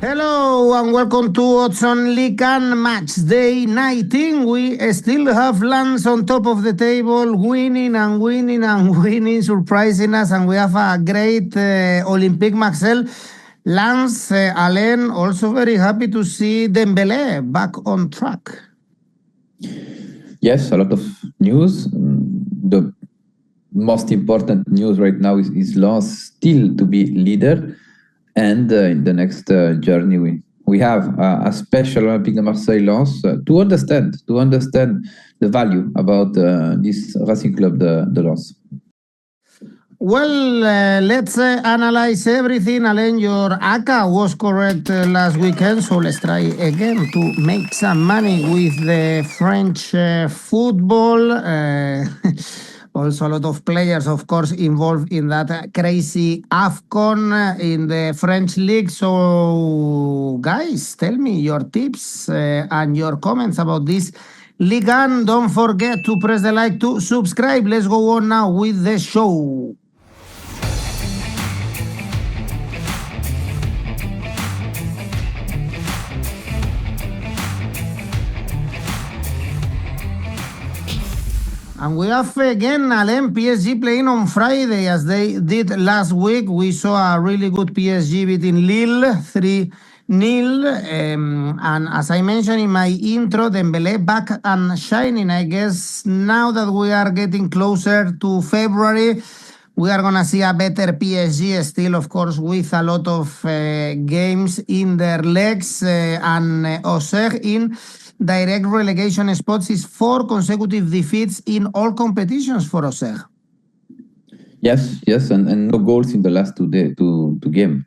Hello and welcome to Odds on Ligue Matchday 19. We still have Lens on top of the table, winning and winning and winning, surprising us, and we have a great 𝐿𝐵𝐵𝐻𝐿. Lens, Alain, also very happy to see 𝗵𝗵𝗿 back on track. Yes, a lot of news. The most important news right now is Lens still to be leader. And in the next journey, we have a special Olympique de Marseille Lens to understand the value about this racing club, the Lens. Well, let's analyze everything. Alain, your ACCA was correct last weekend, so let's try again to make some money with the French football. Also, a lot of players, of course, involved in that crazy AFCON in the French League. So, guys, tell me your tips and your comments about this Ligue 1. Don't forget to press the like to subscribe. Let's go on now with the show. And we have again, Alain, PSG playing on Friday as they did last week. We saw a really good PSG beating Lille 3-0. And as I mentioned in my intro, 𝗵𝗵𝗿 back and shining. I guess now that we are getting closer to February, we are going to see a better PSG still, of course, with a lot of games in their legs. And Auxerre in direct relegation spots is 4 consecutive defeats in all competitions for Auxerre. Yes, and no goals in the last two games.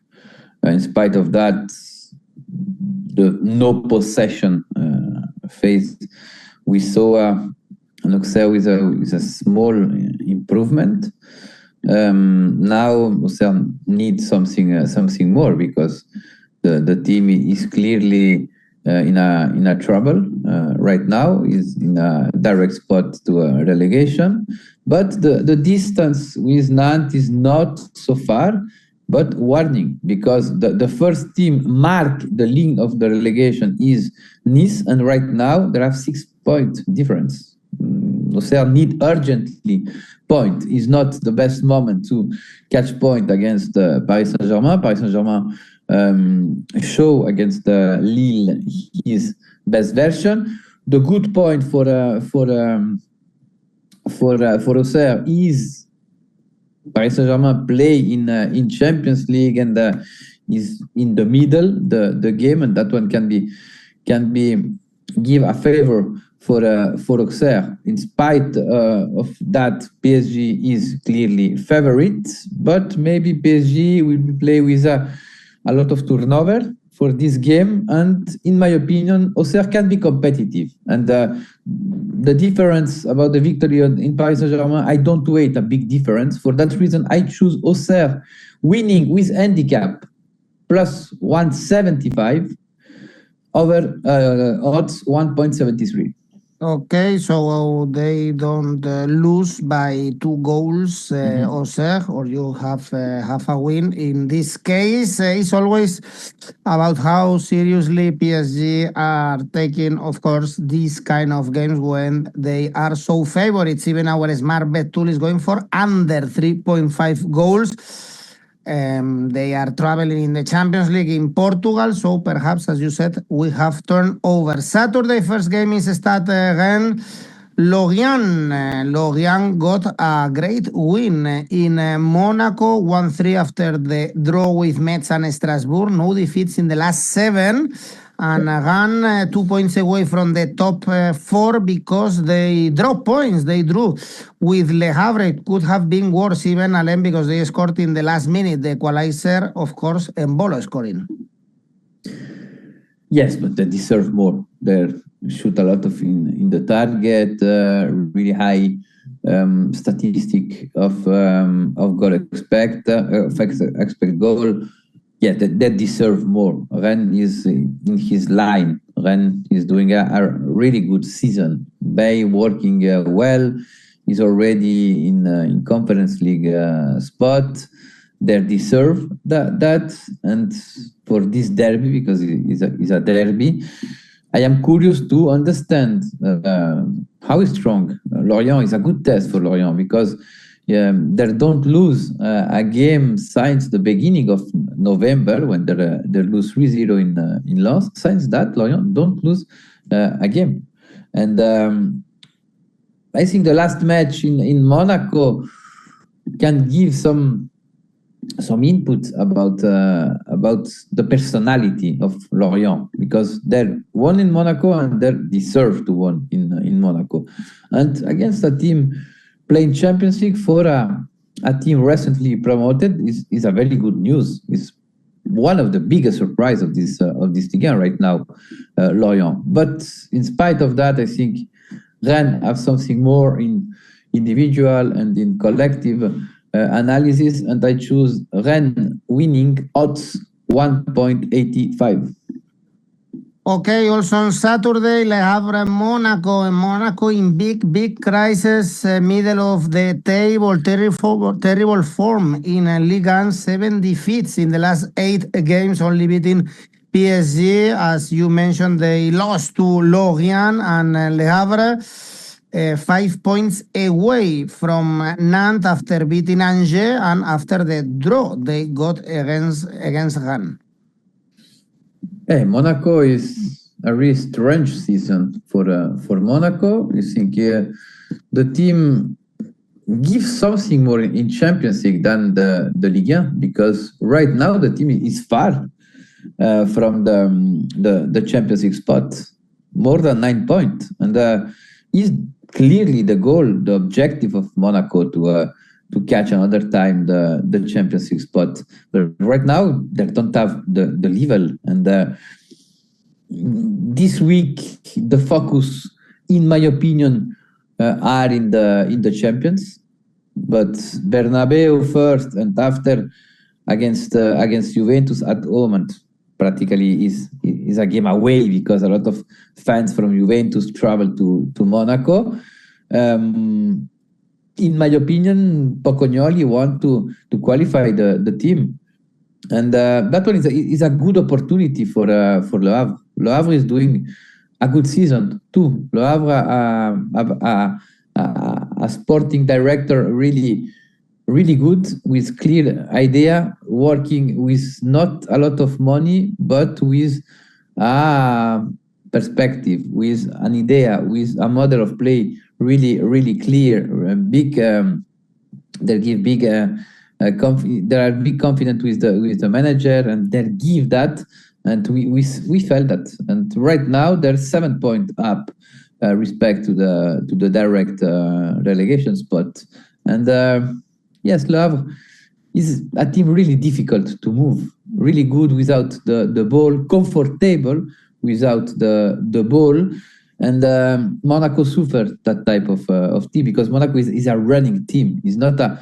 In spite of that, the no possession phase, we saw an Auxerre with a small improvement. Now Auxerre needs something more because the team is clearly in a trouble right now, is in a direct spot to a relegation, but the distance with Nantes is not so far, but warning, because the first team mark the line of the relegation is Nice, and right now there are 6-point difference. Auxerre need urgently point. Is not the best moment to catch point against Paris Saint-Germain. Paris Saint-Germain show against Lille his best version. The good point for Auxerre is Paris Saint-Germain play in Champions League and is in the middle the game, and that one can be give a favor for Auxerre. In spite of that, PSG is clearly favorite, but maybe PSG will play with a lot of turnover for this game, and in my opinion, Auxerre can be competitive. And the difference about the victory in Paris Saint-Germain, I don't wait a big difference. For that reason, I choose Auxerre winning with handicap plus 175 over odds 1.73. Okay, so they don't lose by 2 goals, Auxerre, or you have a win. In this case, it's always about how seriously PSG are taking, of course, these kind of games when they are so favorites. Even our smart bet tool is going for under 3.5 goals. They are traveling in the Champions League in Portugal, so perhaps, as you said, we have turnover. Saturday, first game is Stade Rennes. Lorient got a great win in Monaco, 1-3 after the draw with Metz and Strasbourg. No defeats in the last 7. And Rennes 2 points away from the top 4 because they dropped points. They drew with Le Havre. It could have been worse even, Alain, because they scored in the last minute. The equalizer, of course, 𝗵𝗵𝗿 scoring. Yes, but they deserve more. They shoot a lot of in the target, really high statistic of goal expect goal. Yeah, they deserve more. Rennes is in his line. Rennes is doing a really good season. Bay working well. He's already in Conference League spot. they deserve that. And for this derby, because it's a derby, I am curious to understand how strong Lorient is. A good test for Lorient, because they don't lose a game since the beginning of November, when they lose 3-0 in Lens. Since that, Lorient don't lose a game. And I think the last match in Monaco can give some input about the personality of Lorient, because they won in Monaco and they deserve to win in Monaco. And against a team playing Champions League for a team recently promoted is a very good news. It's one of the biggest surprise of this Ligue 1 right now, Lorient. But in spite of that, I think Rennes have something more in individual and in collective analysis, and I choose Rennes winning odds 1.85. Okay, also on Saturday, Le Havre and Monaco. And Monaco in big crisis, middle of the table, terrible form in Ligue 1, 7 defeats in the last 8 games, only beating PSG. As you mentioned, they lost to Lorient, and Le Havre 5 points away from Nantes after beating Angers, and after the draw they got against Rennes. Hey, Monaco is a really strange season for Monaco. I think the team gives something more in Champions League than the Ligue 1, because right now the team is far from the Champions League spot, more than 9 points, and is clearly the goal, the objective of Monaco to catch another time the Champions League spot. But right now they don't have the level, and this week the focus, in my opinion, are in the Champions. But Bernabeu first, and after against Juventus at home, and practically is a game away, because a lot of fans from Juventus travel to Monaco. In my opinion, 𝐿 want to qualify the team, and that one is a good opportunity for Le Havre. Le Havre is doing a good season too. Le Havre a sporting director really good, with clear idea, working with not a lot of money, but with a perspective, with an idea, with a model of play really clear, big. They give big. They are big confident with the manager, and they give that, and we felt that. And right now they're 7 points up, respect to the direct relegation spot. And yes, Le Havre is a team really difficult to move, really good without the ball, comfortable without the ball. And Monaco suffered that type of team, because Monaco is a running team. It's not a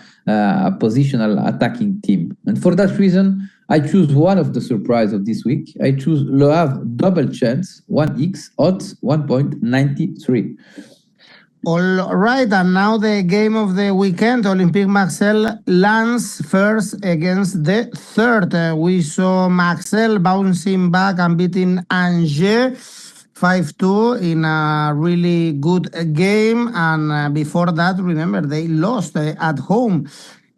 positional attacking team. And for that reason, I choose one of the surprise of this week. I choose Le Havre double chance, 1x, odds 1.93. All right, and now the game of the weekend, Olympique Marseille lands first against the third. We saw Marseille bouncing back and beating Angers 5-2 in a really good game. And before that, remember, they lost at home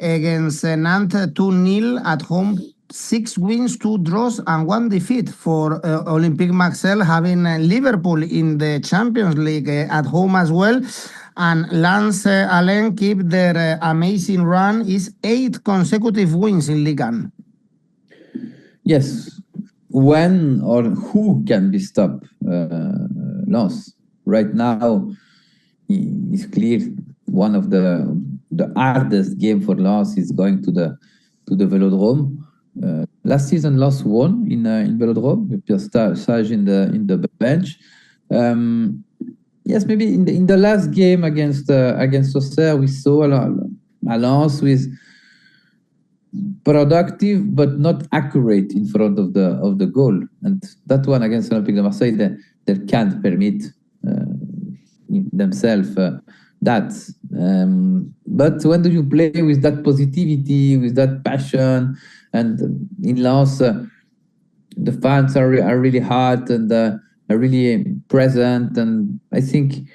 against Nantes 2-0 at home. 6 wins, 2 draws, and 1 defeat for Olympique Marseille, having Liverpool in the Champions League at home as well. And Lens Alain keep their amazing run, is 8 consecutive wins in Ligue 1. Yes. When or who can be stopped? Lens. Right now, it's clear one of the hardest game for Lens is going to the Velodrome. Last season, Lens won in Velodrome with Pierre Sage in the bench. Yes, maybe in the last game against Auxerre, we saw a Lens with productive but not accurate in front of the goal, and that one against Olympique de Marseille, they can't permit themselves that. But when do you play with that positivity, with that passion, and in Lens, the fans are really hard and are really present, and I think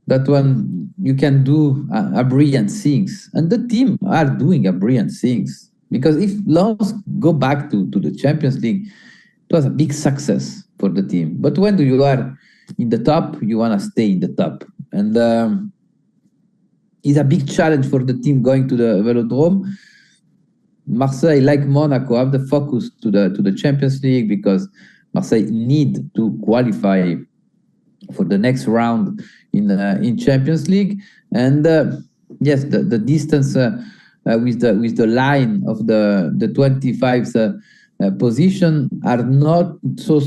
that one you can do a brilliant things, and the team are doing a brilliant things, because if Lens go back to the Champions League, it was a big success for the team. But when you are in the top, you want to stay in the top, and it's a big challenge for the team going to the Velodrome. Marseille, like Monaco, have the focus to the Champions League, because Marseille need to qualify for the next round in Champions League. And yes, the distance with the line of the 25th position are not so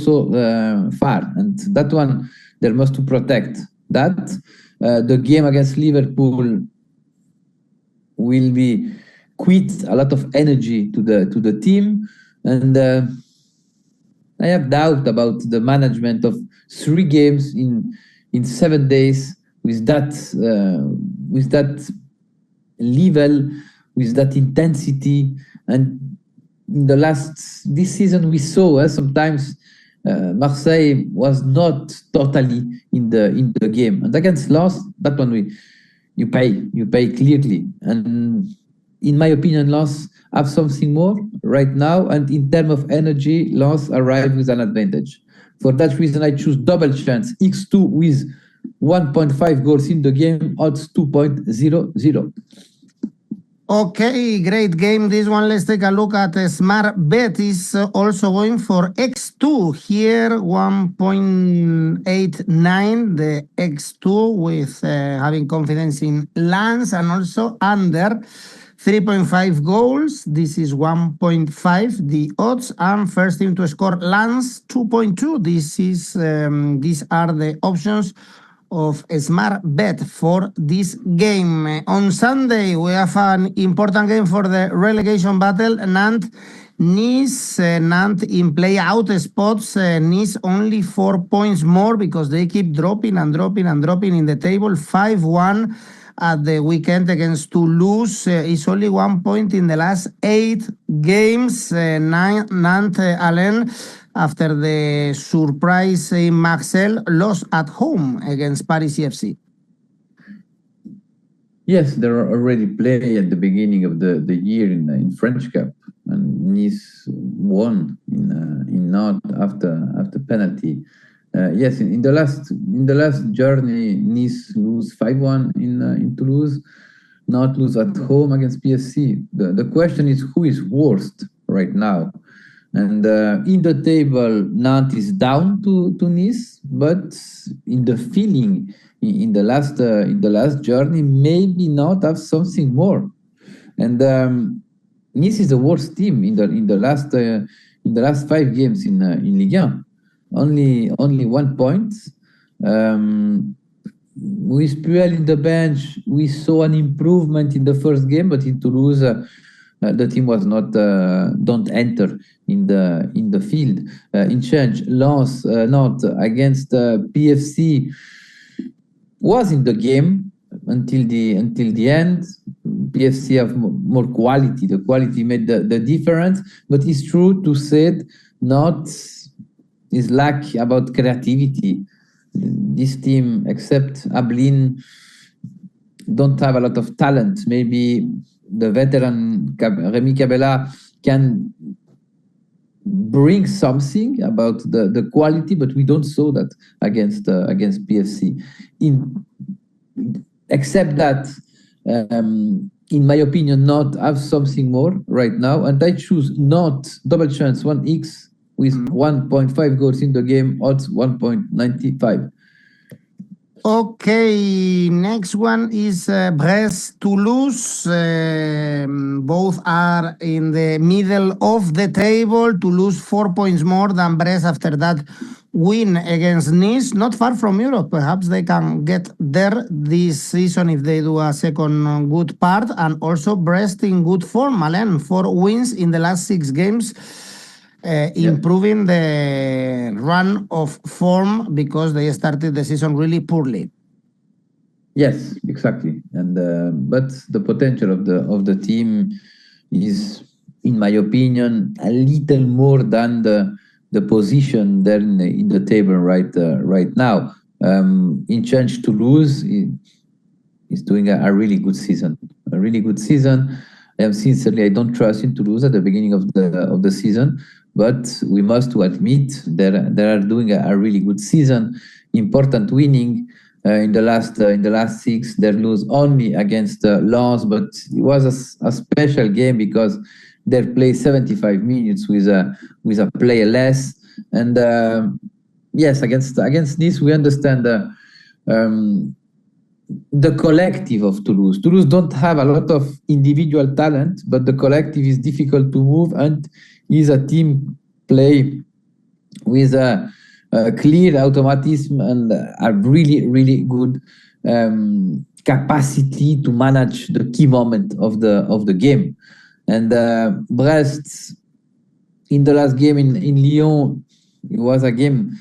far, and that one there must to protect that. The game against Liverpool will be quite a lot of energy to the team, and I have doubt about the management of 3 games in 7 days with that level, with that intensity. And in this season we saw sometimes Marseille was not totally in the game, and against Lens, that one you pay clearly. And in my opinion, Lens have something more right now, and in terms of energy, Lens arrive with an advantage. For that reason, I choose double chance X2 with 1.5 goals in the game, odds 2.00. Okay, great game. This one, let's take a look at Smart Bet is also going for X2 here, 1.89, the X2 with having confidence in Lens, and also under 3.5 goals. This is 1.5, the odds, and first team to score Lens 2.2. These are the options of a Smart Bet for this game. On Sunday, we have an important game for the relegation battle. Nice in play-out spots. Nice only 4 points more, because they keep dropping in the table. 5-1 at the weekend against Toulouse. It's only 1 point in the last 8 games. Nantes, Alain, after the surprise in Marseille, lost at home against 𝗵𝗵 FC. Yes, they already played at the beginning of the year in French Cup, and Nice won in Nantes after penalty. Yes, in the last journey, Nice lose 5-1 in Toulouse, Nantes lose at home against PSC. The question is, who is worst right now? And in the table, Nantes is down to Nice, but in the feeling, in the last journey, maybe Nantes have something more. And Nice is the worst team in the last 5 games in Ligue 1. Only 1 point. With 𝗀𝗀 in the bench, we saw an improvement in the first game, but in Toulouse, the team was not don't enter in the field. In change, Lens Nantes against PFC was in the game until the end. PFC have more quality. The quality made the difference, but it's true to say Nantes is lack about creativity. This team, except Ablin, don't have a lot of talent. Maybe the veteran 𝗵𝗵𝗀 can bring something about the quality, but we don't saw that against PFC. Except that, in my opinion, Nantes have something more right now, and I choose Nantes double chance 1x with 1.5 goals in the game, odds 1.95. Okay, next one is Brest, Toulouse. Both are in the middle of the table. Toulouse 4 points more than Brest after that win against Nice. Not far from Europe. Perhaps they can get there this season if they do a second good part. And also Brest in good form. Alain, 4 wins in the last 6 games. Improving the run of form, because they started the season really poorly. Yes, exactly. And but the potential of the team is, in my opinion, a little more than the position there in the table right now. In change Toulouse is doing a really good season. A really good season. Sincerely, I don't trust in Toulouse at the beginning of the season, but we must to admit they are doing a really good season. Important winning in the last six. They lose only against Lens, but it was a special game because they played 75 minutes with a player less. And yes, against this we understand the collective of Toulouse. Toulouse don't have a lot of individual talent, but the collective is difficult to move, and is a team play with a clear automatism and a really good capacity to manage the key moment of the game. And Brest, in the last game in Lyon, it was a game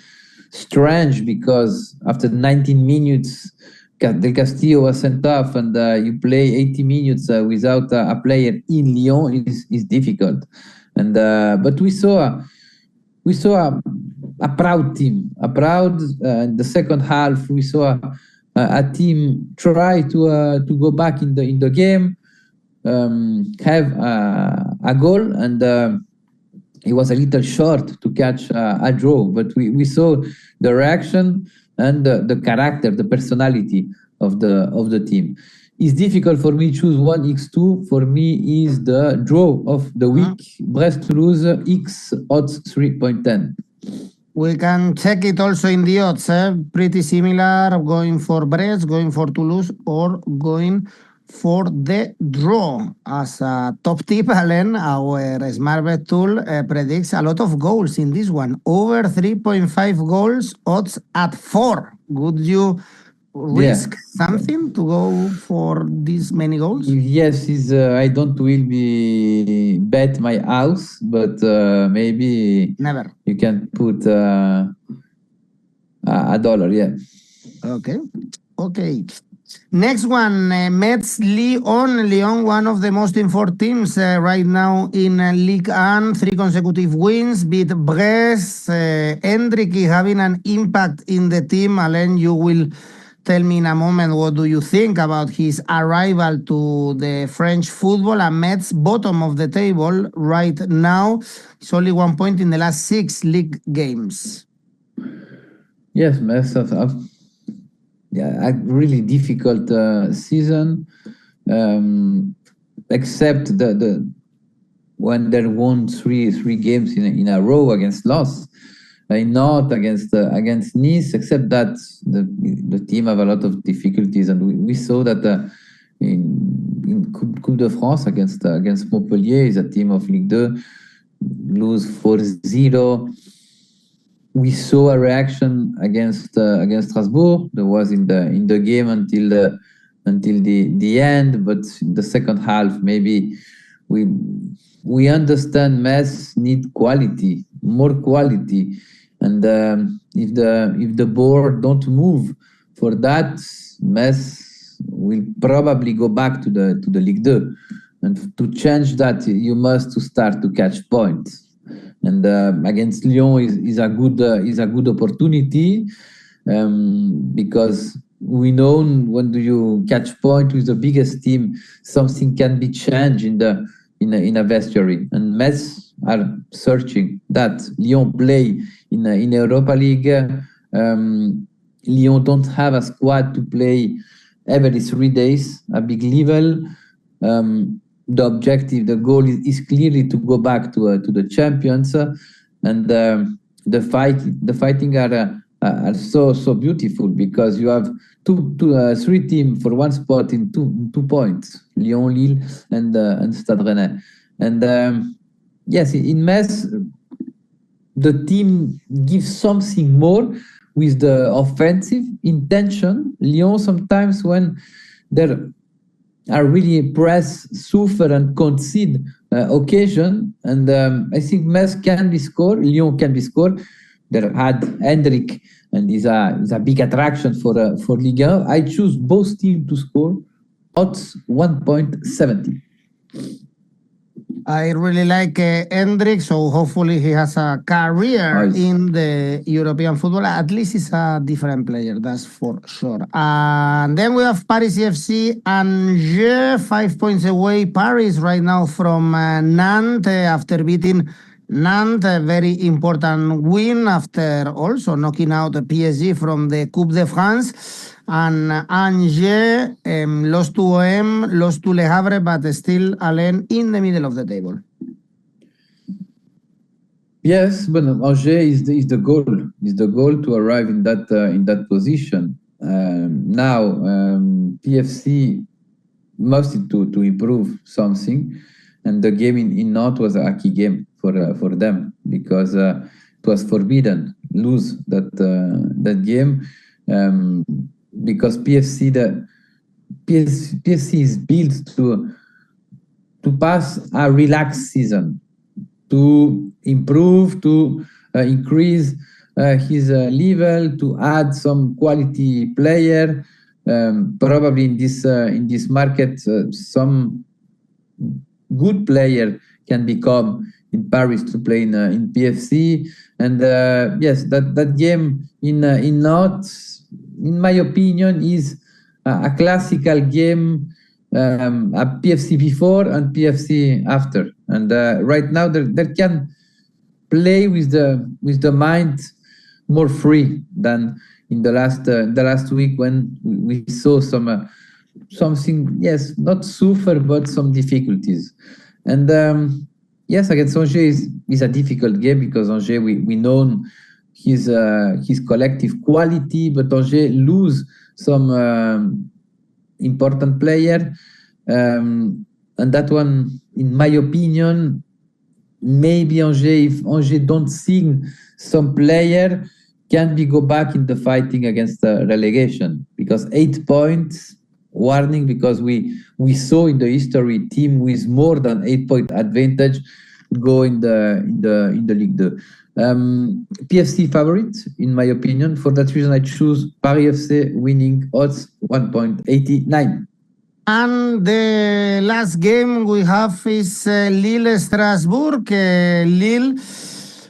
strange because after 19 minutes, 𝐿𝐭𝐴Z𝐧𝐧𝐞𝐜 was sent off, and you play 80 minutes without a player in Lyon is difficult. And but we saw a proud team, in the second half. We saw a team try to go back in the game, have a goal, and it was a little short to catch a draw. But we saw the reaction and the character, the personality of the team. It's difficult for me to choose one 𝐿2. For me, is the draw of the week. Brest Toulouse X odds 3.10. We can check it also in the odds. Pretty similar, going for Brest, going for Toulouse, or going for the draw. As a top tip, Alain, our smart bet tool predicts a lot of goals in this one. Over 3.5 goals, odds at 4. Would you risk something to go for these many goals? Yes, I don't will be bet my house, but maybe Never. You can put $1. Yeah. Okay. Next one, Metz Lyon. Lyon, one of the most important teams right now in Ligue 1. 3 consecutive wins, beat Brest. 𝗀𝗏𝗀 having an impact in the team. Alain, you will tell me in a moment what do you think about his arrival to the French football. And Metz, bottom of the table right now. It's only 1 point in the last 6 league games. Yes, Metz have a really difficult season, except when they won three games in a row against Lens. Not against Nice, except that the team have a lot of difficulties, and we saw that in 𝐻𝐿𝐴𝐧𝐧𝐶 against Montpellier, is a team of Ligue 2, lose 4-0. We saw a reaction against Strasbourg. There was in the game until the end, but in the second half maybe we understand Metz need quality, more quality. And if the board don't move for that, Metz will probably go back to the Ligue 2. And to change that, you must to start to catch points. And against Lyon is a good opportunity, because we know when do you catch point with the biggest team, something can be changed in a vestiary. And Metz are searching that. Lyon play in Europa League. Lyon don't have a squad to play every 3 days, a big level. The objective, the goal is clearly to go back to the champions, and the fighting are so beautiful, because you have three teams for one spot in 2 points: Lyon, Lille, and Stade Rennais. And yes, in Metz, the team gives something more with the offensive intention. Lyon sometimes, when they're are really press, suffer, and concede occasion. And I think Metz can be scored, Lyon can be scored, there had Hendrik, and is a big attraction for Ligue 1. I choose both teams to score odds 1.70. I really like Hendrik, so hopefully he has a career in the European football. At least he's a different player, that's for sure. And then we have Paris FC and 𝐬𝐿, 5 points away. Paris right now from Nantes after beating Nantes, a very important win after also knocking out the PSG from the Coupe de France. And 𝐬𝐿 lost to OM, lost to Le Havre, but still Alain in the middle of the table. Yes, but 𝐬𝐿 is the goal. Is the goal to arrive in that position. Now PFC must to improve something, and the game in Nantes was a key game for them, because it was forbidden lose that game. Because PFC is built to pass a relaxed season, to improve, to increase his level, to add some quality player. Probably in this market, some good player can become in Paris to play in PFC. And yes, that game in Nantes, in my opinion, is a classical game, a PFC before and PFC after. And right now, they can play with the mind more free than in the last week, when we saw something, yes, not suffer, but some difficulties. And yes, against 𝐬𝐿 is a difficult game, because 𝐬𝐿 we know his collective quality, but 𝐬𝐿 lose some important player, and that one, in my opinion, maybe 𝐬𝐿, if 𝐬𝐿 don't sign some player, can be go back in the fighting against relegation, because 8 points warning, because we saw in the history team with more than 8-point advantage go in the Ligue 2. PFC favorite, in my opinion. For that reason, I choose Paris FC winning odds 1.89. And the last game we have is Lille-Strasbourg. Lille,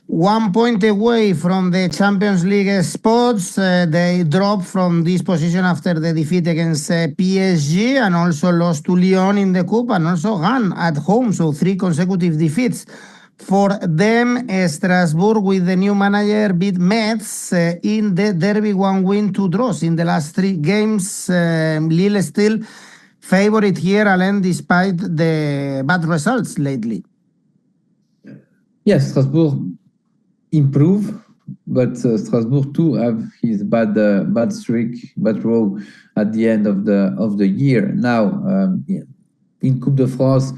1 point away from the Champions League spots. They dropped from this position after the defeat against PSG, and also lost to Lyon in the Coupe, and also Rennes at home. So 3 consecutive defeats for them. Strasbourg, with the new manager, beat Metz in the derby, 1 win, 2 draws in the last 3 games. Lille still favorite here, Alain, despite the bad results lately. Yes, Strasbourg improve, but Strasbourg too have his bad streak, bad row at the end of the year. Now, in Coupe de France,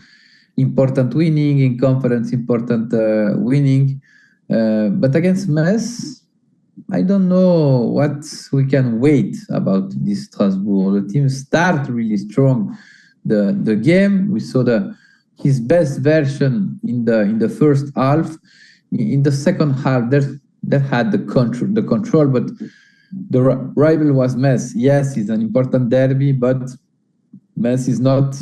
important winning, in conference, important winning, but against Metz, I don't know what we can wait about this Strasbourg. The team start really strong the game. We saw his best version in the first half. In the second half, they had the control, but the rival was Metz. Yes, it's an important derby, but Metz is not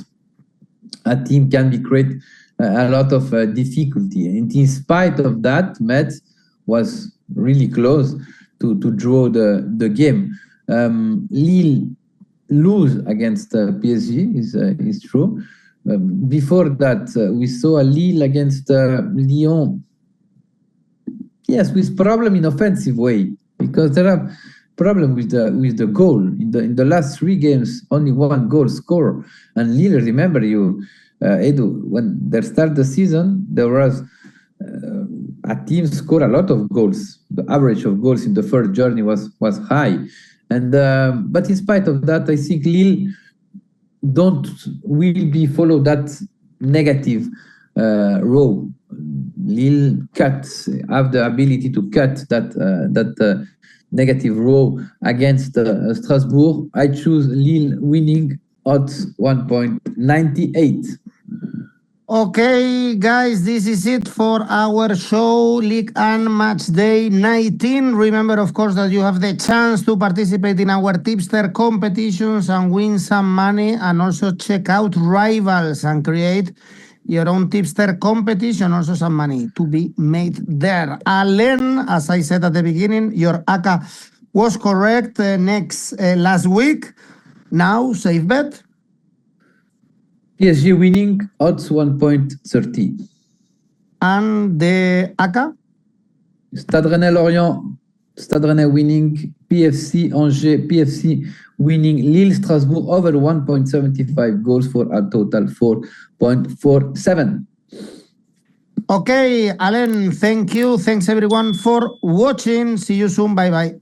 a team can be create a lot of difficulty. And in spite of that, Metz was really close to draw the game. Lille lose against PSG is true. Before that, we saw a Lille against Lyon. Yes, with problem in offensive way, because there are problem with the goal. In the last 3 games, only 1 goal score. And Lille, remember you, Edu, when they start the season, there was a team score a lot of goals. The average of goals in the first journey was high, and but in spite of that, I think Lille will be follow that negative row. Lille have the ability to cut that negative row against Strasbourg. I choose Lille winning odds 1.98. Okay, guys, this is it for our show, Ligue 1 Match Day 19. Remember, of course, that you have the chance to participate in our tipster competitions and win some money, and also check out Rivals and create your own tipster competition, also some money to be made there. Alain, as I said at the beginning, your ACCA was correct last week. Now, safe bet. PSG winning, odds 1.30. And the ACCA? Stade Rennais Lorient, Stade Rennais winning, PFC Angers, PFC winning, Lille Strasbourg over 1.75 goals for a total 4.47. Okay, Alain, thank you. Thanks everyone for watching. See you soon. Bye bye.